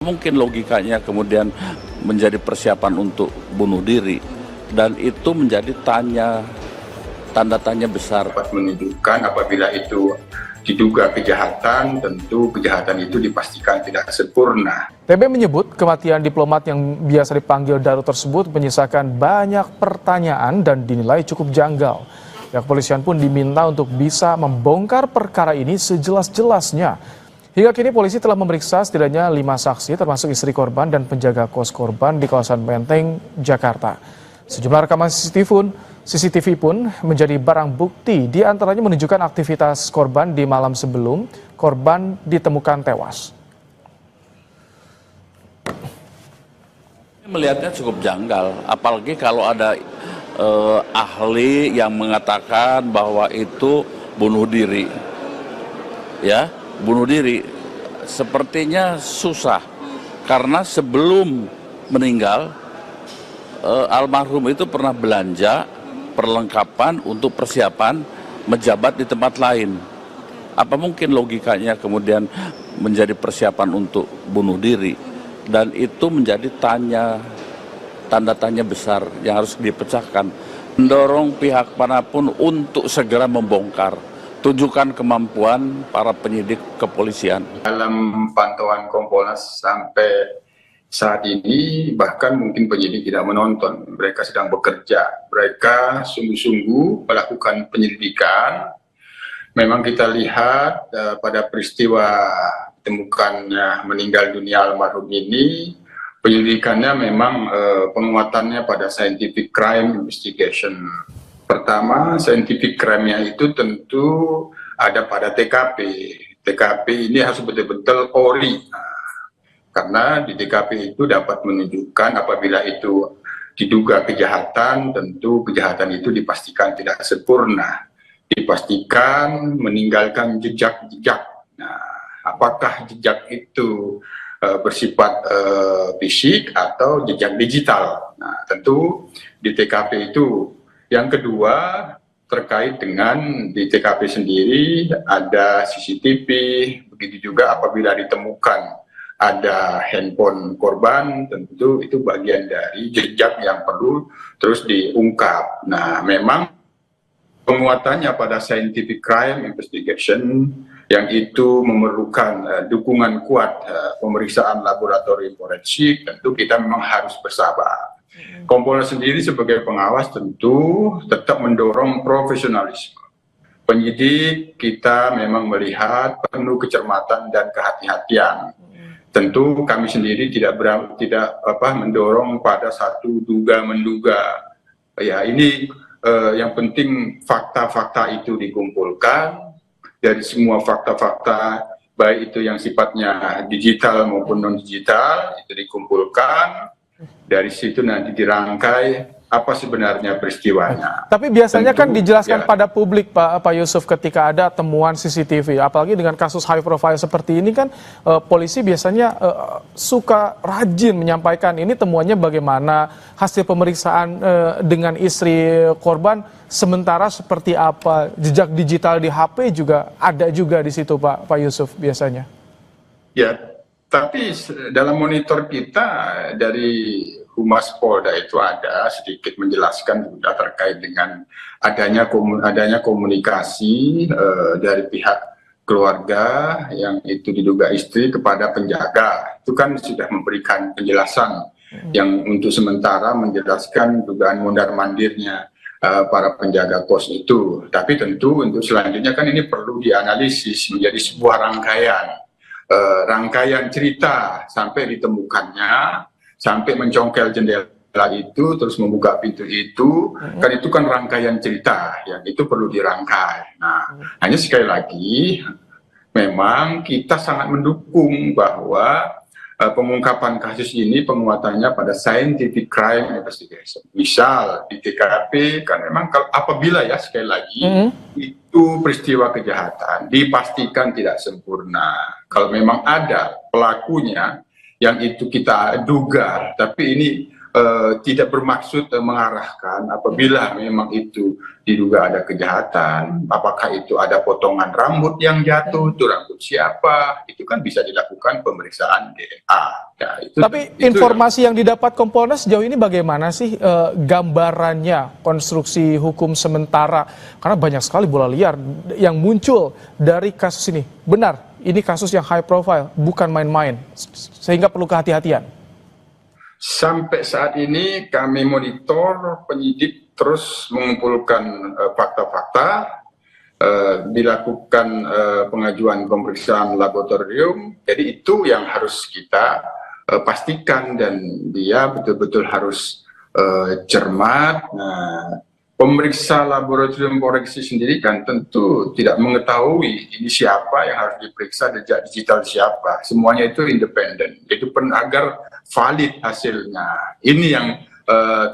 Mungkin logikanya kemudian menjadi persiapan untuk bunuh diri, dan itu menjadi tanda tanya besar. Dapat menunjukkan apabila itu diduga kejahatan, tentu kejahatan itu dipastikan tidak sempurna. TB menyebut kematian diplomat yang biasa dipanggil Daru tersebut menyisakan banyak pertanyaan dan dinilai cukup janggal. Pihak kepolisian pun diminta untuk bisa membongkar perkara ini sejelas-jelasnya. Hingga kini polisi telah memeriksa setidaknya 5 saksi termasuk istri korban dan penjaga kos korban di kawasan Menteng, Jakarta. Sejumlah rekaman CCTV pun menjadi barang bukti, di antaranya menunjukkan aktivitas korban di malam sebelum korban ditemukan tewas. Melihatnya cukup janggal, apalagi kalau ada ahli yang mengatakan bahwa itu bunuh diri. Ya, bunuh diri sepertinya susah, karena sebelum meninggal almarhum itu pernah belanja perlengkapan untuk persiapan menjabat di tempat lain. Apa mungkin logikanya kemudian menjadi persiapan untuk bunuh diri, dan itu menjadi tanda tanya besar yang harus dipecahkan. Mendorong pihak manapun untuk segera membongkar. Tunjukkan kemampuan para penyidik kepolisian. Dalam pantauan Kompolnas sampai saat ini, bahkan mungkin penyidik tidak menonton. Mereka sedang bekerja. Mereka sungguh-sungguh melakukan penyelidikan. Memang kita lihat pada peristiwa ditemukannya meninggal dunia almarhum ini, penyelidikannya memang penguatannya pada scientific crime investigation. Pertama, scientific crime-nya itu tentu ada pada TKP. TKP ini harus betul-betul ori. Karena di TKP itu dapat menunjukkan apabila itu diduga kejahatan, tentu kejahatan itu dipastikan tidak sempurna. Dipastikan meninggalkan jejak-jejak. Nah, apakah jejak itu bersifat fisik atau jejak digital? Nah, tentu di TKP itu. Yang kedua, terkait dengan di TKP sendiri ada CCTV, begitu juga apabila ditemukan ada handphone korban, tentu itu bagian dari jejak yang perlu terus diungkap. Nah, memang penguatannya pada scientific crime investigation yang itu memerlukan dukungan kuat pemeriksaan laboratorium forensik, tentu kita memang harus bersabar. Kompolnas sendiri sebagai pengawas tentu tetap mendorong profesionalisme. Penyidik kita memang melihat penuh kecermatan dan kehati-hatian. Tentu kami sendiri tidak mendorong pada satu duga-menduga. Ya, ini yang penting fakta-fakta itu dikumpulkan. Dari semua fakta-fakta, baik itu yang sifatnya digital maupun non-digital, itu dikumpulkan. Dari situ nanti dirangkai apa sebenarnya peristiwanya. Tapi biasanya tentu, kan dijelaskan ya, pada publik, Pak Yusuf, ketika ada temuan CCTV. Apalagi dengan kasus high profile seperti ini kan polisi biasanya suka rajin menyampaikan ini temuannya bagaimana, hasil pemeriksaan dengan istri korban, sementara seperti apa, jejak digital di HP juga ada juga di situ, Pak Yusuf, biasanya. Ya, tapi dalam monitor kita dari Humas Polda itu ada sedikit menjelaskan juga terkait dengan adanya komunikasi dari pihak keluarga yang itu diduga istri kepada penjaga. Itu kan sudah memberikan penjelasan yang untuk sementara menjelaskan dugaan mondar-mandirnya para penjaga kos itu. Tapi tentu untuk selanjutnya kan ini perlu dianalisis menjadi sebuah rangkaian cerita sampai ditemukannya, sampai mencongkel jendela itu, terus membuka pintu itu, kan itu kan rangkaian cerita yang itu perlu dirangkai. Nah, hanya sekali lagi, memang kita sangat mendukung bahwa pengungkapan kasus ini penguatannya pada scientific crime investigation. Misal di TKP kan memang apabila ya sekali lagi itu peristiwa kejahatan dipastikan tidak sempurna. Kalau memang ada pelakunya yang itu kita duga, tapi ini tidak bermaksud mengarahkan apabila memang itu diduga ada kejahatan, apakah itu ada potongan rambut yang jatuh, itu rambut siapa, itu kan bisa dilakukan pemeriksaan DNA. Tapi informasi yang didapat Kompolnas sejauh ini bagaimana sih gambarannya konstruksi hukum sementara? Karena banyak sekali bola liar yang muncul dari kasus ini. Benar, ini kasus yang high profile, bukan main-main, sehingga perlu kehati-hatian. Sampai saat ini kami monitor, penyidik terus mengumpulkan fakta-fakta, dilakukan pengajuan pemeriksaan laboratorium. Jadi itu yang harus kita pastikan, dan dia betul-betul harus cermat. Nah, pemeriksa laboratorium forensik sendiri kan tentu tidak mengetahui ini siapa yang harus diperiksa, jejak digital siapa. Semuanya itu independen. Itu pun agar valid hasilnya. Ini yang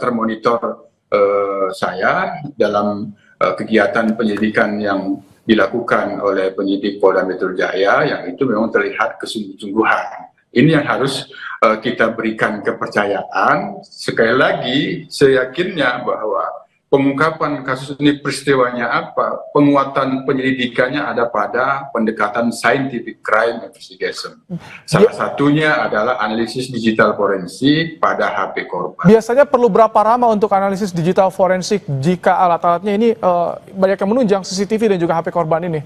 termonitor saya dalam kegiatan penyidikan yang dilakukan oleh penyidik Polda Metro Jaya, yang itu memang terlihat kesungguh-sungguhan. Ini yang harus kita berikan kepercayaan. Sekali lagi, saya yakinnya bahwa pengungkapan kasus ini peristiwanya apa, penguatan penyelidikannya ada pada pendekatan scientific crime investigation. Salah satunya adalah analisis digital forensik pada HP korban. Biasanya perlu berapa lama untuk analisis digital forensik jika alat-alatnya ini banyak yang menunjang CCTV dan juga HP korban ini?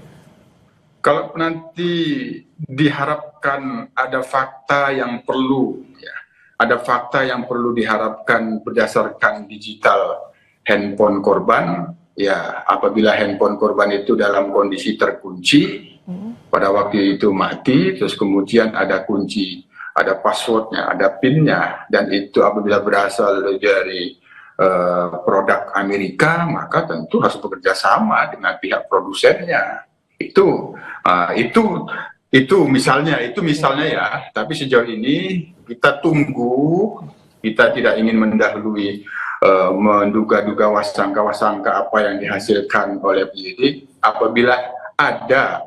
Kalau nanti diharapkan ada fakta yang perlu, ya, ada fakta yang perlu diharapkan berdasarkan digital handphone korban, ya apabila handphone korban itu dalam kondisi terkunci, pada waktu itu mati, terus kemudian ada kunci, ada passwordnya, ada PIN-nya, dan itu apabila berasal dari produk Amerika, maka tentu harus bekerja sama dengan pihak produsennya. Itu misalnya ya. Tapi sejauh ini kita tunggu, kita tidak ingin mendahului menduga-duga wasangka-wasangka apa yang dihasilkan oleh penyidik. Apabila ada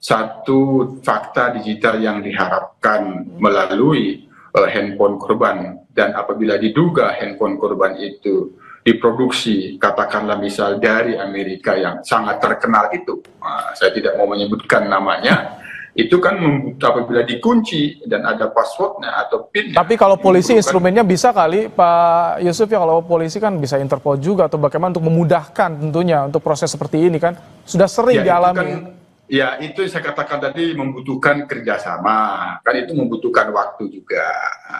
satu fakta digital yang diharapkan melalui handphone korban, dan apabila diduga handphone korban itu diproduksi, katakanlah misal dari Amerika yang sangat terkenal itu, saya tidak mau menyebutkan namanya, itu kan apabila dikunci dan ada passwordnya atau PIN. Tapi kalau polisi instrumennya bisa kali Pak Yusuf, ya kalau polisi kan bisa Interpol juga, atau bagaimana untuk memudahkan tentunya untuk proses seperti ini kan sudah sering dialami. Ya, itu saya katakan tadi membutuhkan kerjasama, kan itu membutuhkan waktu juga.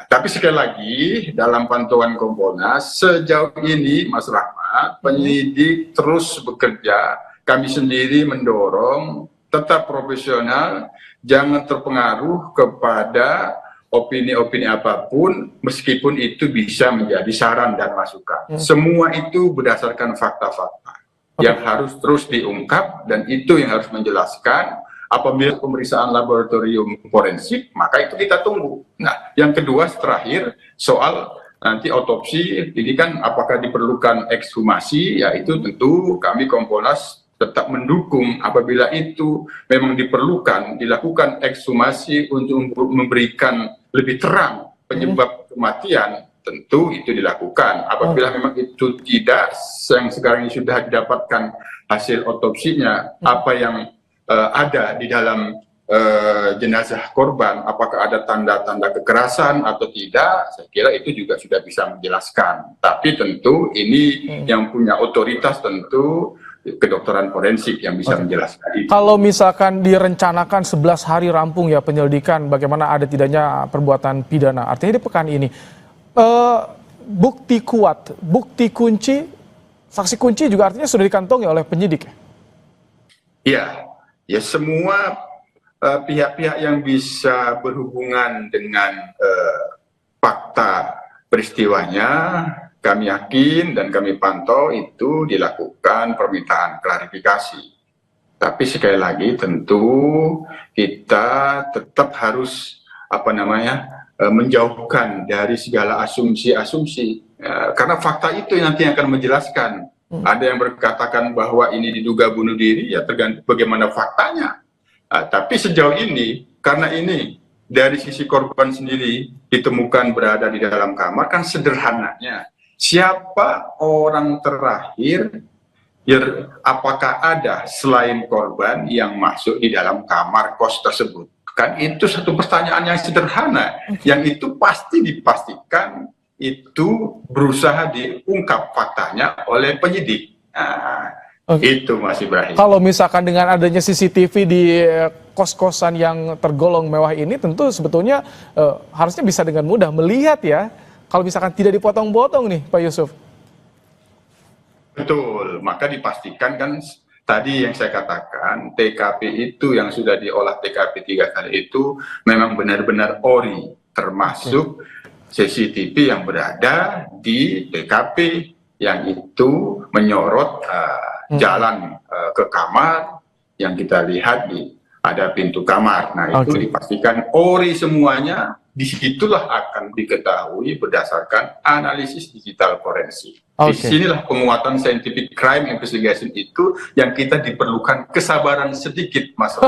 Tapi sekali lagi, dalam pantauan Kompolnas, sejauh ini Mas Rahmat, penyidik terus bekerja, kami sendiri mendorong, tetap profesional, jangan terpengaruh kepada opini-opini apapun, meskipun itu bisa menjadi saran dan masukan. Semua itu berdasarkan fakta-fakta yang harus terus diungkap, dan itu yang harus menjelaskan. Apabila pemeriksaan laboratorium forensik, maka itu kita tunggu. Nah, yang kedua terakhir soal nanti otopsi, ini kan apakah diperlukan ekshumasi, ya itu tentu kami Kompolnas tetap mendukung apabila itu memang diperlukan, dilakukan ekshumasi untuk memberikan lebih terang penyebab kematian. Tentu itu dilakukan. Apabila memang itu tidak, yang sekarang ini sudah didapatkan hasil otopsinya, apa yang ada di dalam jenazah korban, apakah ada tanda-tanda kekerasan atau tidak, saya kira itu juga sudah bisa menjelaskan. Tapi tentu ini yang punya otoritas tentu kedokteran forensik yang bisa menjelaskan itu. Kalau misalkan direncanakan 11 hari rampung ya penyelidikan bagaimana ada tidaknya perbuatan pidana, artinya di pekan ini bukti kuat, bukti kunci, saksi kunci juga artinya sudah dikantongi oleh penyidik. Ya semua pihak-pihak yang bisa berhubungan dengan fakta peristiwanya, kami yakin dan kami pantau itu dilakukan permintaan klarifikasi. Tapi sekali lagi tentu kita tetap harus menjauhkan dari segala asumsi-asumsi, karena fakta itu nanti akan menjelaskan. Ada yang berkatakan bahwa ini diduga bunuh diri, ya tergantung bagaimana faktanya. Tapi sejauh ini, karena ini dari sisi korban sendiri ditemukan berada di dalam kamar, kan sederhananya siapa orang terakhir, apakah ada selain korban yang masuk di dalam kamar kos tersebut? Kan itu satu pertanyaan yang sederhana, yang itu pasti dipastikan itu berusaha diungkap faktanya oleh penyidik. Nah, itu Mas Ibrahim. Kalau misalkan dengan adanya CCTV di kos-kosan yang tergolong mewah ini, tentu sebetulnya harusnya bisa dengan mudah melihat ya, kalau misalkan tidak dipotong-potong nih Pak Yusuf. Betul, maka dipastikan kan tadi yang saya katakan, TKP itu yang sudah diolah TKP 3 kali itu memang benar-benar ori, termasuk CCTV yang berada di TKP yang itu menyorot jalan ke kamar yang kita lihat ada pintu kamar. Nah itu dipastikan ori semuanya. Disitulah akan diketahui berdasarkan analisis digital forensik. Disinilah penguatan scientific crime investigation itu yang kita diperlukan kesabaran sedikit, Mas.